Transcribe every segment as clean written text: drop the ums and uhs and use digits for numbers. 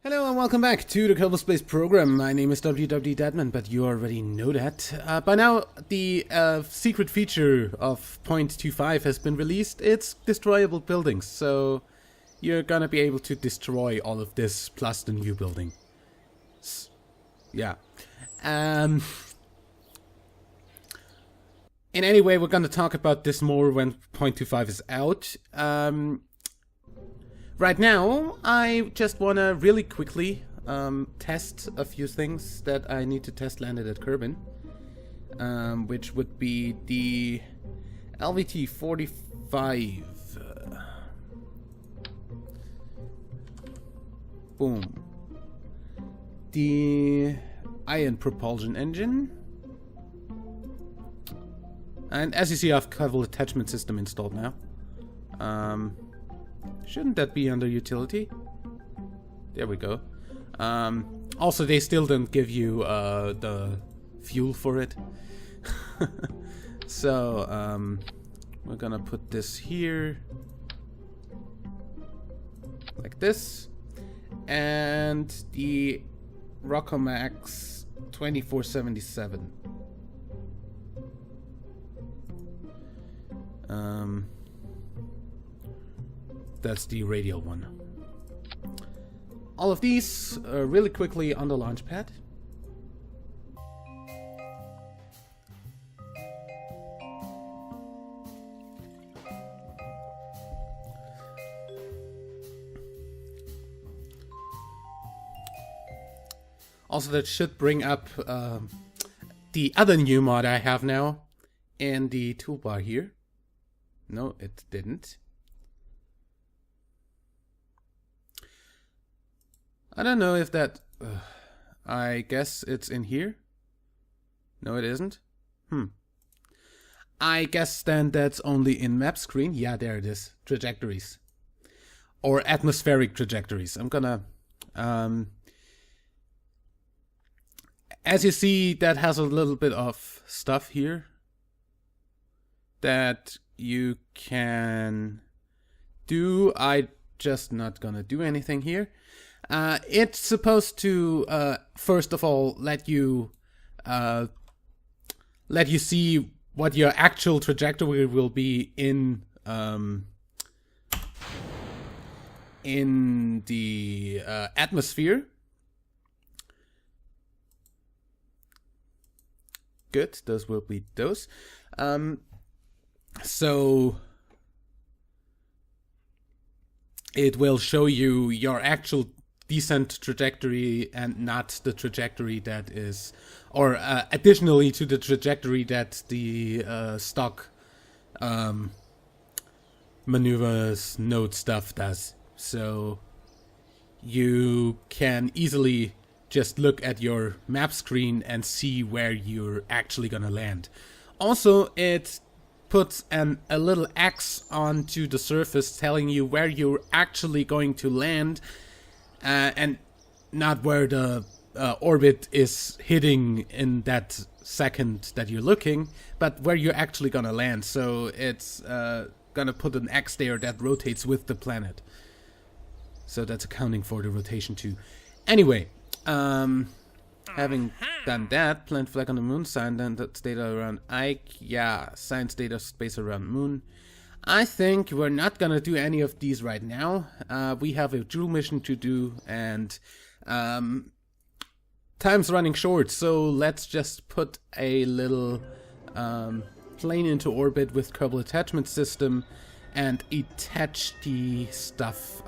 Hello and welcome back to the Kerbal Space Program. My name is WWEdeadman, but you already know that. By now, the secret feature of 0.25 has been released. It's destroyable buildings, so you're gonna be able to destroy all of this plus the new building. Yeah. In any way, we're gonna talk about this more when 0.25 is out. Right now, I just want to really quickly test a few things that I need to test landed at Kerbin, which would be the LVT-45. Boom. The ion propulsion engine. And as you see, I have Kerbal Attachment System installed now. Shouldn't that be under utility? There we go. Also, they still don't give you the fuel for it. So, we're gonna put this here. Like this. And the Rockomax 2477. That's the radial one. All of these really quickly on the launch pad. Also, that should bring up the other new mod I have now in the toolbar here. No, it didn't. I don't know if that... I guess it's in here? No, it isn't? I guess then that's only in map screen. Yeah, there it is. Trajectories. Or atmospheric trajectories. I'm gonna... as you see, that has a little bit of stuff here that you can do. I just not gonna do anything here. It's supposed to first of all let you see what your actual trajectory will be in the atmosphere. Good, those will be those. So it will show you your actual descent trajectory and not the trajectory that is, or additionally to the trajectory that the stock maneuvers node stuff does. So you can easily just look at your map screen and see where you're actually gonna land. Also, it puts a little X onto the surface telling you where you're actually going to land, and not where the orbit is hitting in that second that you're looking, but where you're actually gonna land. So it's gonna put an X there that rotates with the planet. So that's accounting for the rotation too. Anyway, having done that, plant flag on the moon, science data around Ike, yeah, science data space around moon. I think we're not gonna do any of these right now. We have a drill mission to do, and time's running short, so let's just put a little plane into orbit with Kerbal Attachment System and attach the stuff.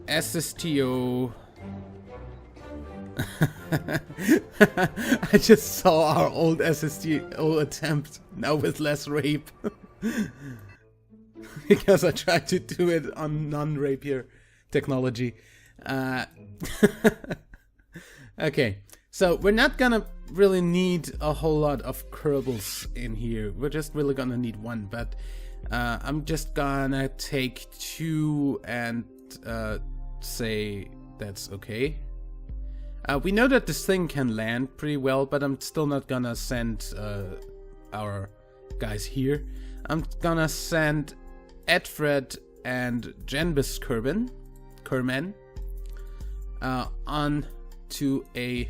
SSTO. I just saw our old SSTO attempt, now with less rape. Because I tried to do it on non-rapier technology. Okay, so we're not gonna really need a whole lot of Kerbals in here. We're just really gonna need one, but I'm just gonna take two and say that's okay. We know that this thing can land pretty well, but I'm still not gonna send our guys here. I'm gonna send Edfred and Genbus Kerman on to a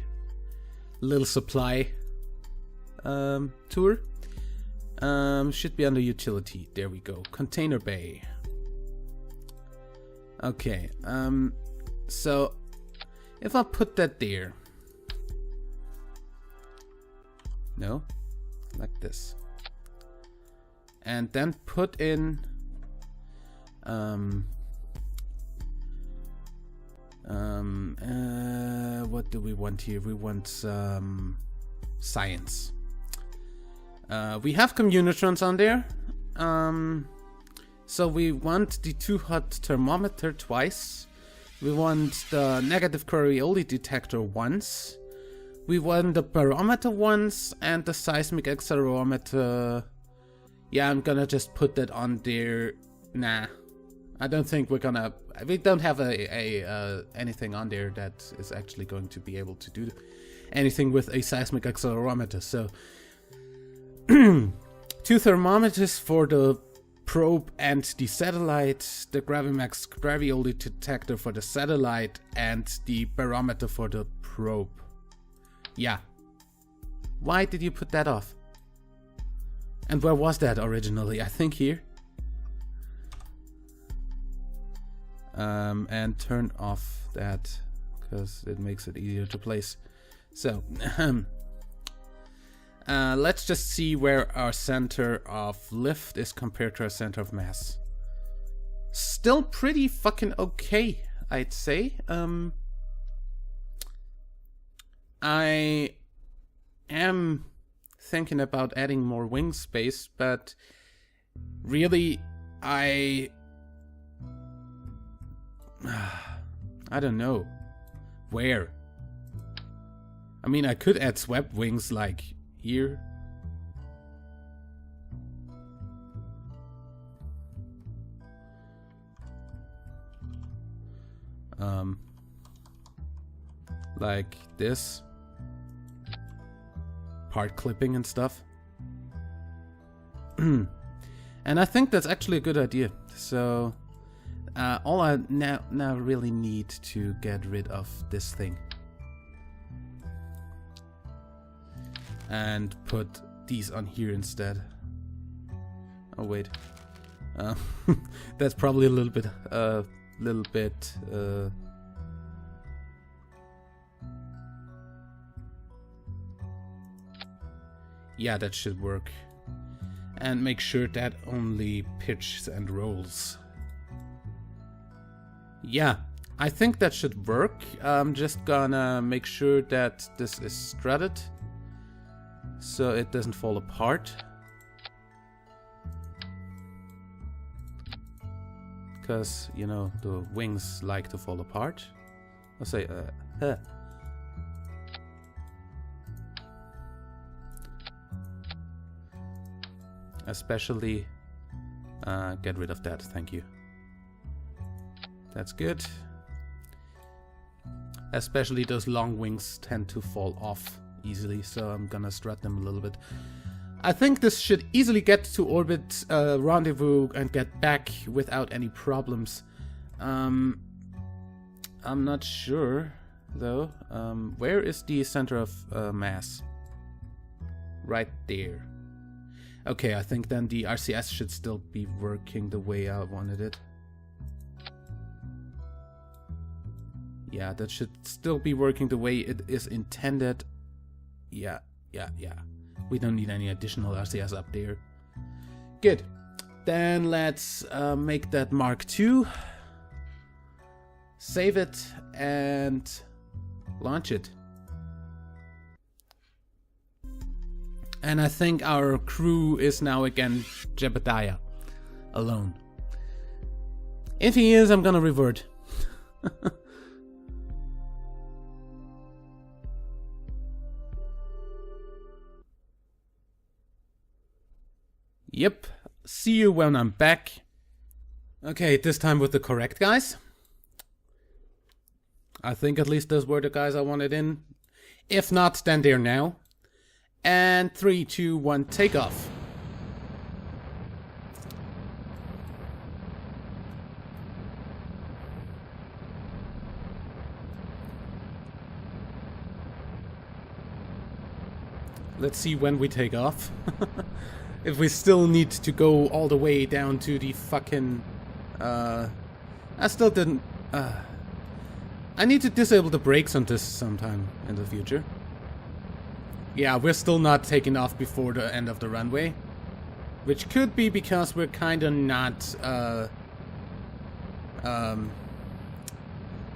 little supply tour. Should be under utility. There we go. Container bay. Okay. So if I put that there. No, like this. And then put in what do we want here? We want science. We have communitrons on there. So we want the too hot thermometer twice. We want the negative Coriolis detector once. We want the barometer once and the seismic accelerometer. Yeah, I'm gonna just put that on there. Nah, I don't think we don't have anything on there that is actually going to be able to do anything with a seismic accelerometer. So 2 thermometers for the probe and the satellite, the Gravimax Gravioli detector for the satellite, and the barometer for the probe. Yeah. Why did you put that off? And where was that originally? I think here. And turn off that because it makes it easier to place. So let's just see where our center of lift is compared to our center of mass. Still pretty fucking okay, I'd say. I am thinking about adding more wing space, but really I don't know where. I mean, I could add swept wings like here. Like this. Part clipping and stuff. And I think that's actually a good idea. So all I now really need to get rid of this thing and put these on here instead. Oh wait, that's probably a little bit yeah, that should work. And make sure that only pitches and rolls. Yeah, I think that should work. I'm just gonna make sure that this is strutted so it doesn't fall apart. Because, you know, the wings like to fall apart. I'll say, Especially, get rid of that, thank you. That's good. Especially those long wings tend to fall off easily, so I'm gonna strut them a little bit. I think this should easily get to orbit rendezvous and get back without any problems. I'm not sure, though. Where is the center of mass? Right there. Okay, I think then the RCS should still be working the way I wanted it. Yeah, that should still be working the way it is intended. Yeah. We don't need any additional RCS up there. Good. Then let's make that Mark II. Save it and launch it. And I think our crew is now again Jebediah alone. If he is, I'm gonna revert. Yep, see you when I'm back. Okay, this time with the correct guys. I think at least those were the guys I wanted in. If not, then they're now. And 3, 2, 1, take off. Let's see when we take off. If we still need to go all the way down to the fucking... I still didn't... I need to disable the brakes on this sometime in the future. Yeah, we're still not taking off before the end of the runway. Which could be because we're kinda not...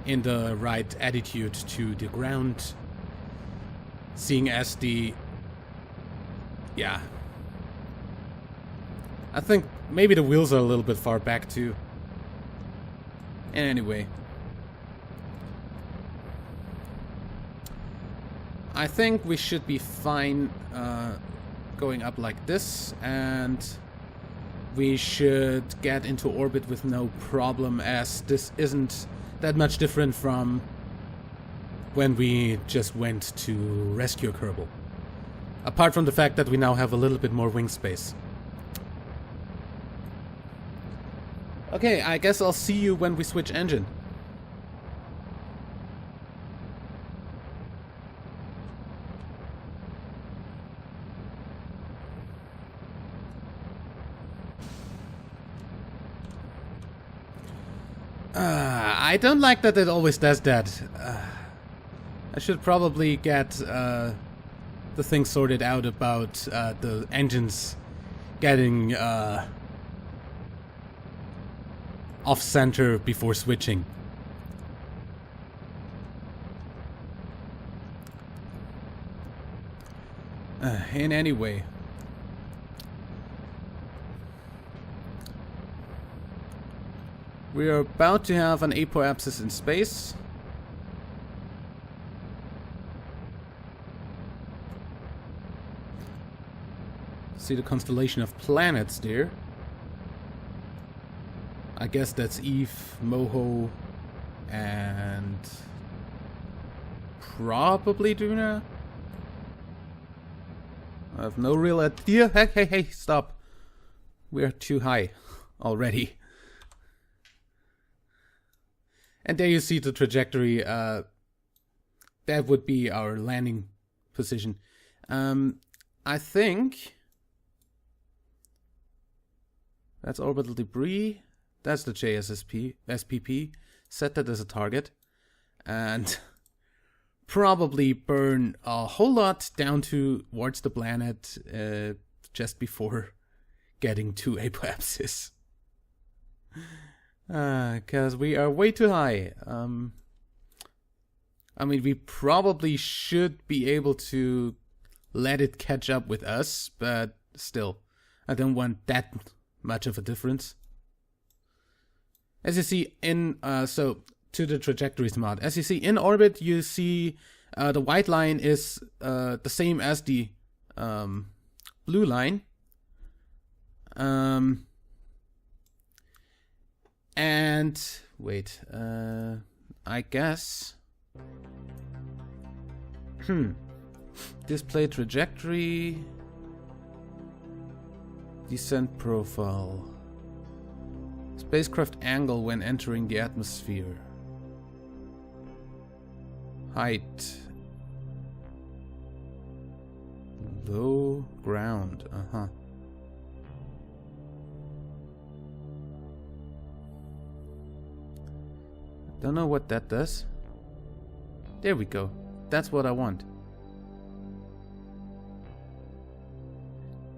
in the right attitude to the ground. Seeing as the... Yeah. I think maybe the wheels are a little bit far back too. Anyway. I think we should be fine going up like this, and we should get into orbit with no problem, as this isn't that much different from when we just went to rescue Kerbal. Apart from the fact that we now have a little bit more wing space. Okay, I guess I'll see you when we switch engine. I don't like that it always does that. I should probably get the thing sorted out about the engines getting off-center before switching. In any way. We are about to have an apoapsis in space. See the constellation of planets there. I guess that's Eve, Moho, and probably Duna. I have no real idea. Hey, stop. We're too high already. And there you see the trajectory. That would be our landing position. I think that's orbital debris. That's the SPP. Set that as a target. And probably burn a whole lot down towards the planet just before getting to apoapsis. Because we are way too high. I mean, we probably should be able to let it catch up with us, but still, I don't want that much of a difference. As you see in, so to the trajectories mod, as you see in orbit, you see the white line is the same as the blue line. And wait, I guess. Display trajectory. Descent profile. Spacecraft angle when entering the atmosphere. Height. Low ground. Don't know what that does. There we go. That's what I want.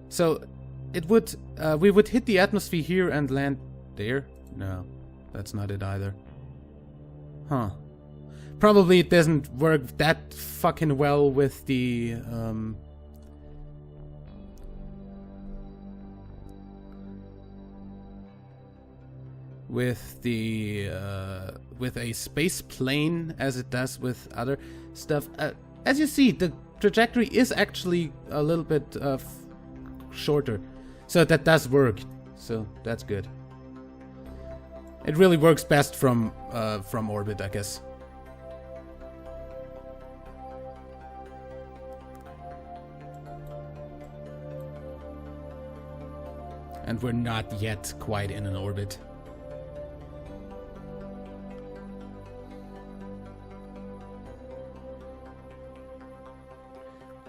So it would we would hit the atmosphere here and land there? No, that's not it either. Huh. Probably it doesn't work that fucking well with the with a space plane as it does with other stuff. As you see, the trajectory is actually a little bit shorter, so that does work. So that's good. It really works best from orbit, I guess. And we're not yet quite in an orbit.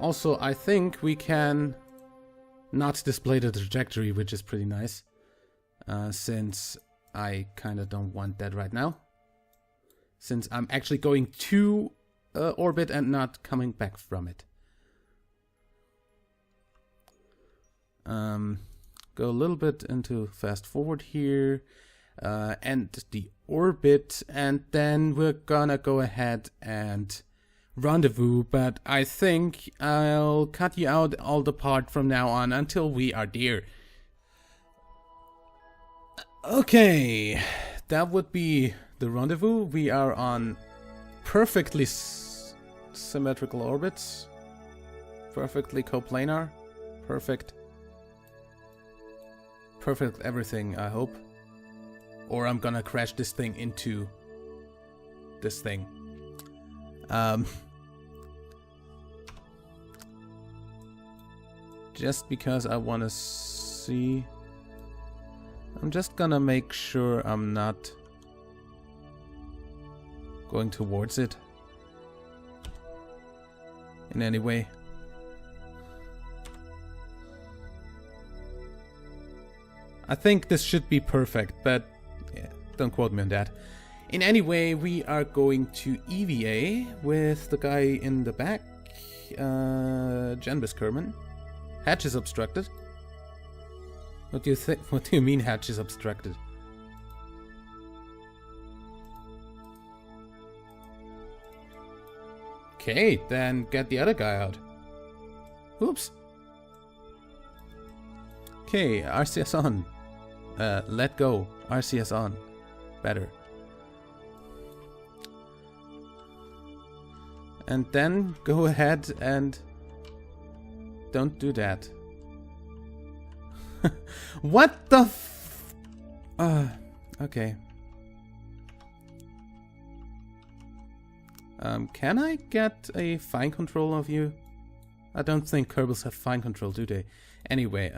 Also, I think we can not display the trajectory, which is pretty nice. Since I kind of don't want that right now. Since I'm actually going to orbit and not coming back from it. Go a little bit into fast forward here. And the orbit. And then we're gonna go ahead and rendezvous. But I think I'll cut you out all the part from now on until we are there. Okay, that would be the rendezvous. We are on perfectly symmetrical orbits, perfectly coplanar, perfect everything, I hope. Or I'm gonna crash this thing into this thing. Just because I wanna see. I'm just gonna make sure I'm not going towards it in any way. I think this should be perfect, but yeah, don't quote me on that. In any way, we are going to EVA with the guy in the back, Janbis Kerman. Hatch is obstructed. What do you think? What do you mean hatch is obstructed? Okay, then get the other guy out. Oops. Okay, RCS on. Let go. RCS on. Better. And then go ahead and don't do that. What the f... okay. Can I get a fine control of you? I don't think Kerbals have fine control, do they? Anyway,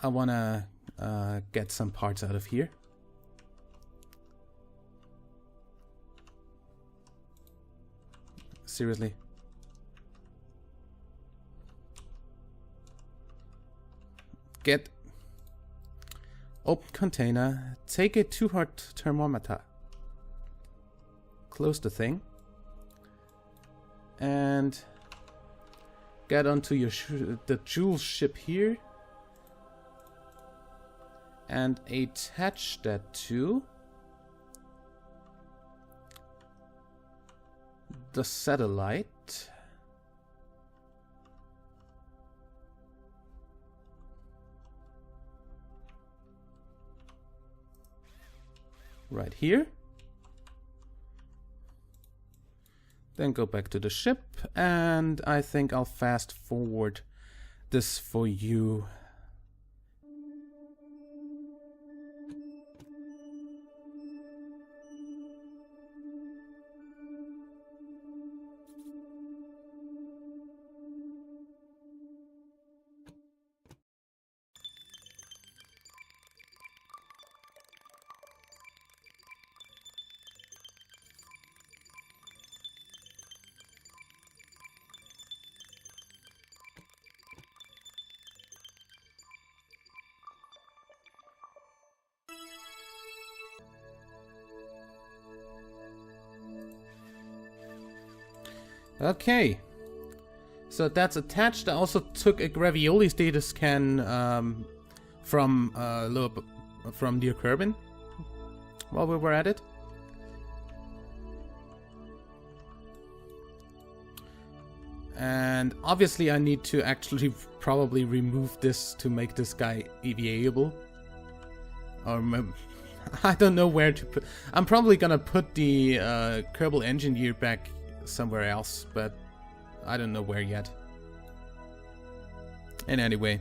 I wanna get some parts out of here. Seriously. Get open container, take a 2-heart thermometer, close the thing, and get onto your the Joule ship here, and attach that to the satellite. Right here. Then go back to the ship, and I think I'll fast forward this for you. Okay, so that's attached. I also took a Gravioli status scan from near Kerbin while we were at it. And obviously I need to actually probably remove this to make this guy EVA-able. Or I don't know where to put... I'm probably gonna put the Kerbal engine gear back somewhere else, but I don't know where yet. And anyway,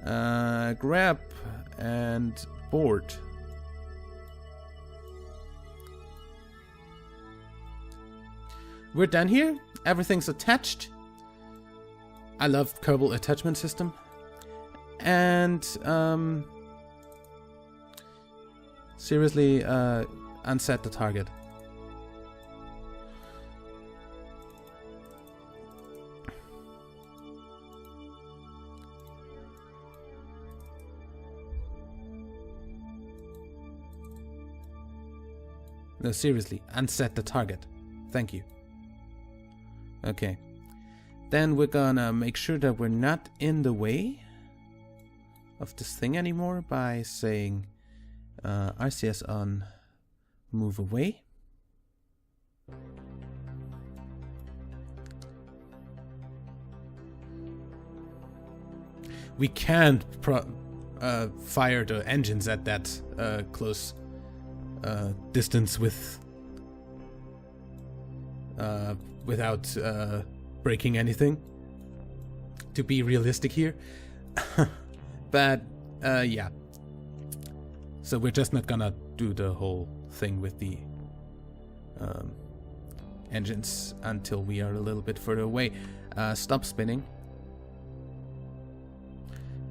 grab and board. We're done here. Everything's attached. I love Kerbal Attachment System. And seriously, unset the target. No, seriously, unset the target. Thank you. Okay. Then we're gonna make sure that we're not in the way of this thing anymore by saying RCS on move away. We can't fire the engines at that close distance without breaking anything, to be realistic here. But yeah, so we're just not gonna do the whole thing with the engines until we are a little bit further away. Stop spinning.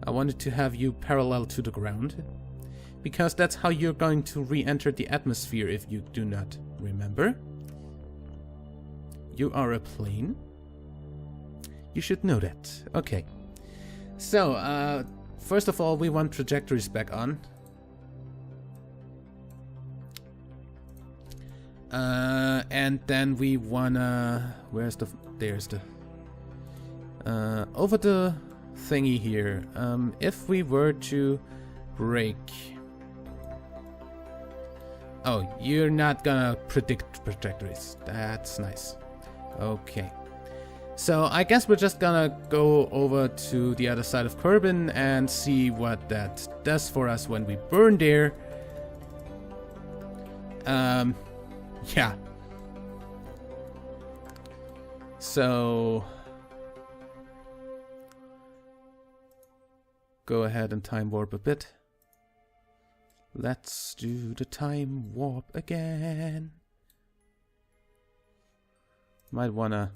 I wanted to have you parallel to the ground, because that's how you're going to re-enter the atmosphere if you do not remember. You are a plane. You should know that. Okay. So, first of all, we want trajectories back on. And then we wanna... There's the... over the thingy here. If we were to break... Oh, you're not gonna predict trajectories. That's nice. Okay. So I guess we're just gonna go over to the other side of Kerbin and see what that does for us when we burn there. Yeah. So go ahead and time warp a bit. Let's do the time warp again. Might wanna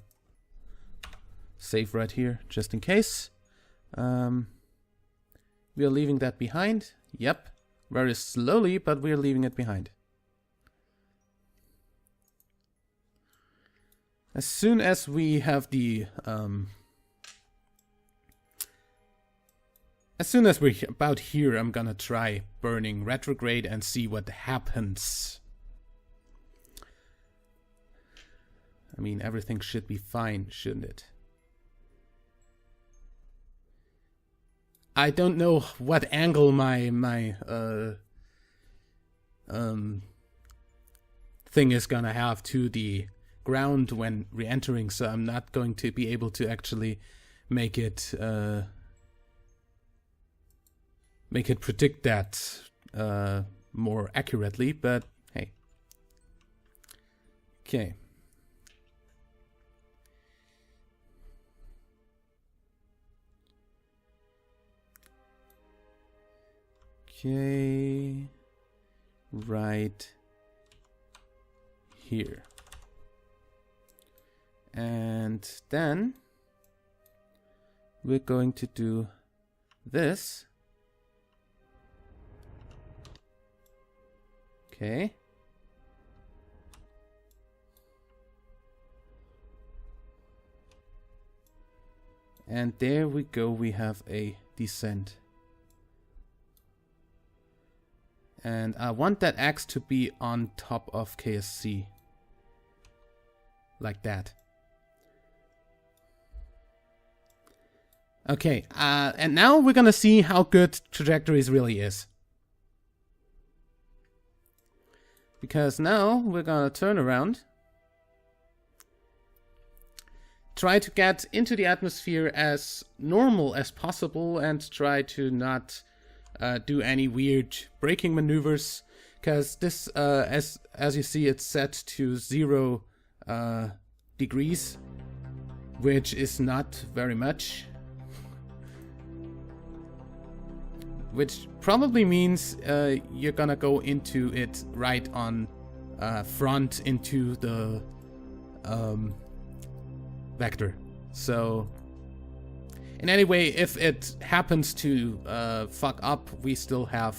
save right here, just in case. We are leaving that behind. Yep. Very slowly, but we are leaving it behind. As soon as we have the... as soon as we're about here, I'm gonna try burning retrograde and see what happens. I mean, everything should be fine, shouldn't it? I don't know what angle my thing is gonna have to the ground when re-entering, so I'm not going to be able to actually make it predict that more accurately, but hey. Okay. Okay, right here. And then we're going to do this. Okay. And there we go, we have a descent. And I want that axe to be on top of KSC. Like that. Okay, and now we're gonna see how good trajectories really is. Because now we're gonna turn around. Try to get into the atmosphere as normal as possible and try to not do any weird braking maneuvers, because this, as you see, it's set to 0 degrees, which is not very much. Which probably means you're gonna go into it right on front into the vector. So in any way, if it happens to fuck up, we still have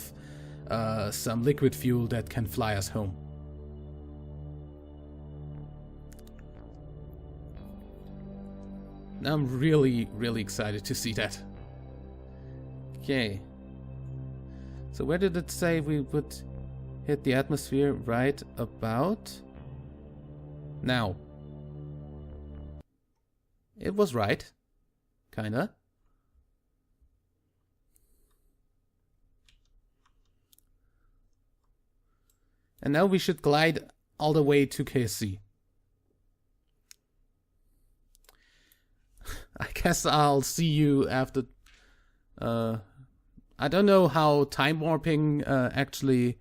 some liquid fuel that can fly us home. I'm really, really excited to see that. Okay. So where did it say we would hit the atmosphere right about now. It was right. Kinda. And now we should glide all the way to KSC. I guess I'll see you after... I don't know how time warping actually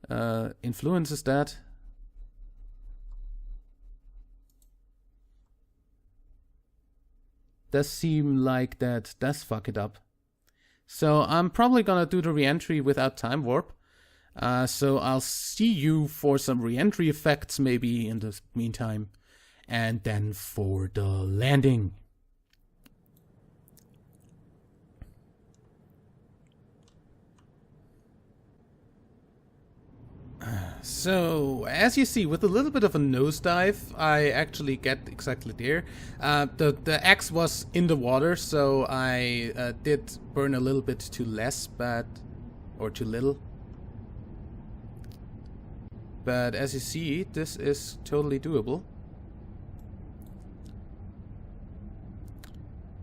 influences that. Does seem like that does fuck it up. So I'm probably gonna do the re-entry without time warp. So I'll see you for some re-entry effects maybe in the meantime. And then for the landing. So, as you see, with a little bit of a nosedive, I actually get exactly there. The X was in the water, so I did burn a little bit too less, or too little. But as you see, this is totally doable.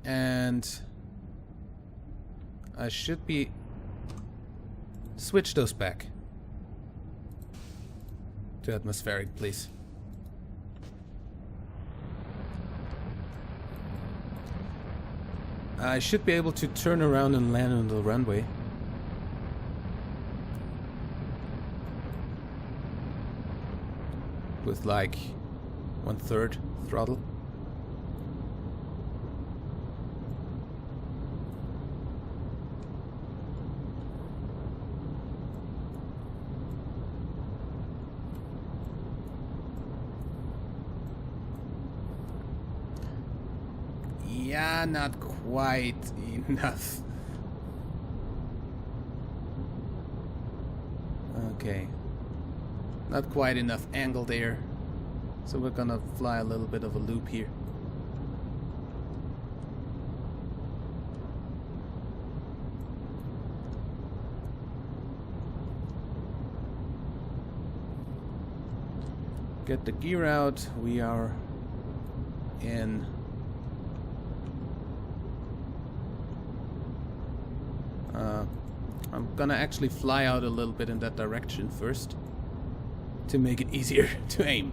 And I should be... switch those back to atmospheric, please. I should be able to turn around and land on the runway. With like 1/3 throttle. Yeah, not quite enough. Okay. Not quite enough angle there. So we're gonna fly a little bit of a loop here. Get the gear out. We are in... I'm gonna actually fly out a little bit in that direction first to make it easier to aim.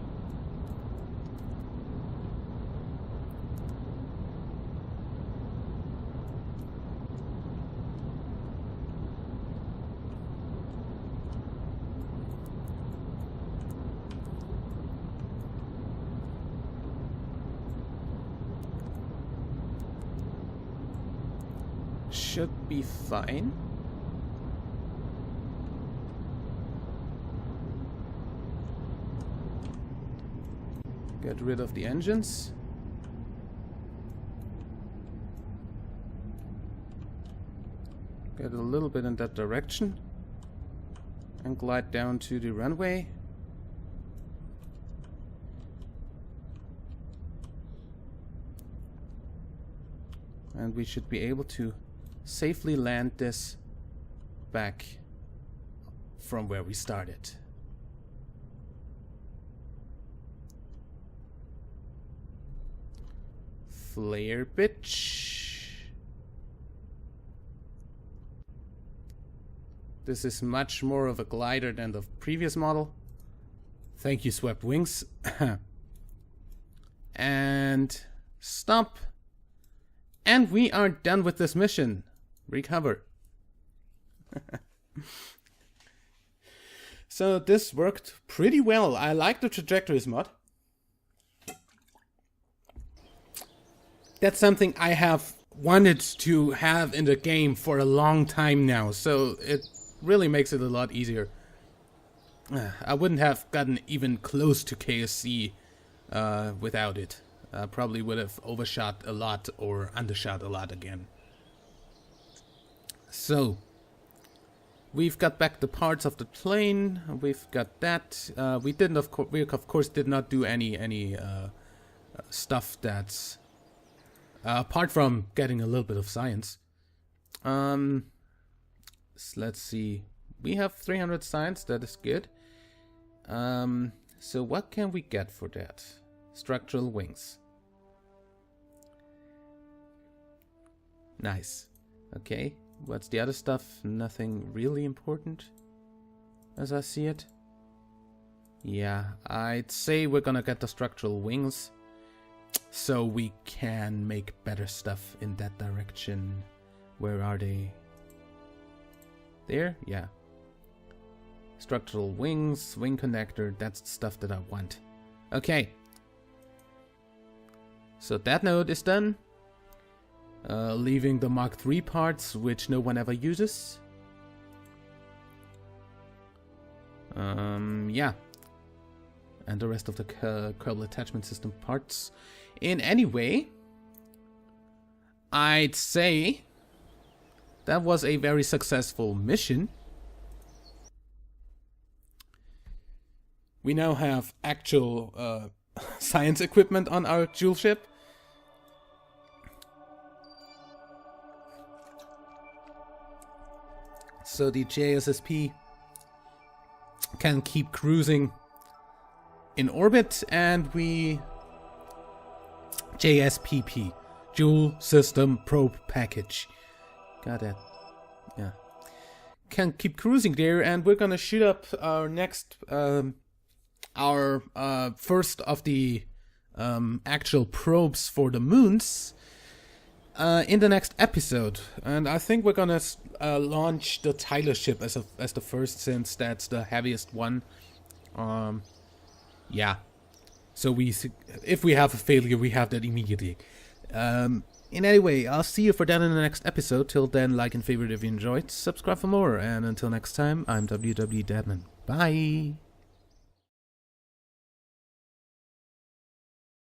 Should be fine. Get rid of the engines. Get a little bit in that direction. And glide down to the runway. And we should be able to safely land this back from where we started. Flare, bitch. This is much more of a glider than the previous model. Thank you, Swept Wings. And stop. And we are done with this mission. Recover. So this worked pretty well. I like the trajectories mod. That's something I have wanted to have in the game for a long time now, so it really makes it a lot easier. I wouldn't have gotten even close to KSC without it. I probably would have overshot a lot or undershot a lot again. So, we've got back the parts of the plane. We've got that. We of course did not do any stuff that's apart from getting a little bit of science. So let's see. we have 300 science. That is good. So what can we get for that? Structural wings. Nice. Okay. What's the other stuff? Nothing really important, as I see it. Yeah, I'd say we're gonna get the structural wings, so we can make better stuff in that direction. Where are they? There? Yeah. Structural wings, wing connector, that's the stuff that I want. Okay. So that node is done. Leaving the Mark III parts, which no one ever uses. Yeah. And the rest of the Kerbal Attachment System parts. In any way, I'd say that was a very successful mission. We now have actual science equipment on our jewel ship. So the JSSP can keep cruising in orbit, and we JSPP, Jewel System Probe Package. Got it. Yeah. Can keep cruising there, and we're gonna shoot up our next, our first of the actual probes for the moons in the next episode. And I think we're gonna launch the Tyler ship as the first, since that's the heaviest one. Yeah. So if we have a failure, we have that immediately. In any way, I'll see you for that in the next episode. Till then, like and favorite if you enjoyed, subscribe for more, and until next time, I'm WWEdeadman. Bye!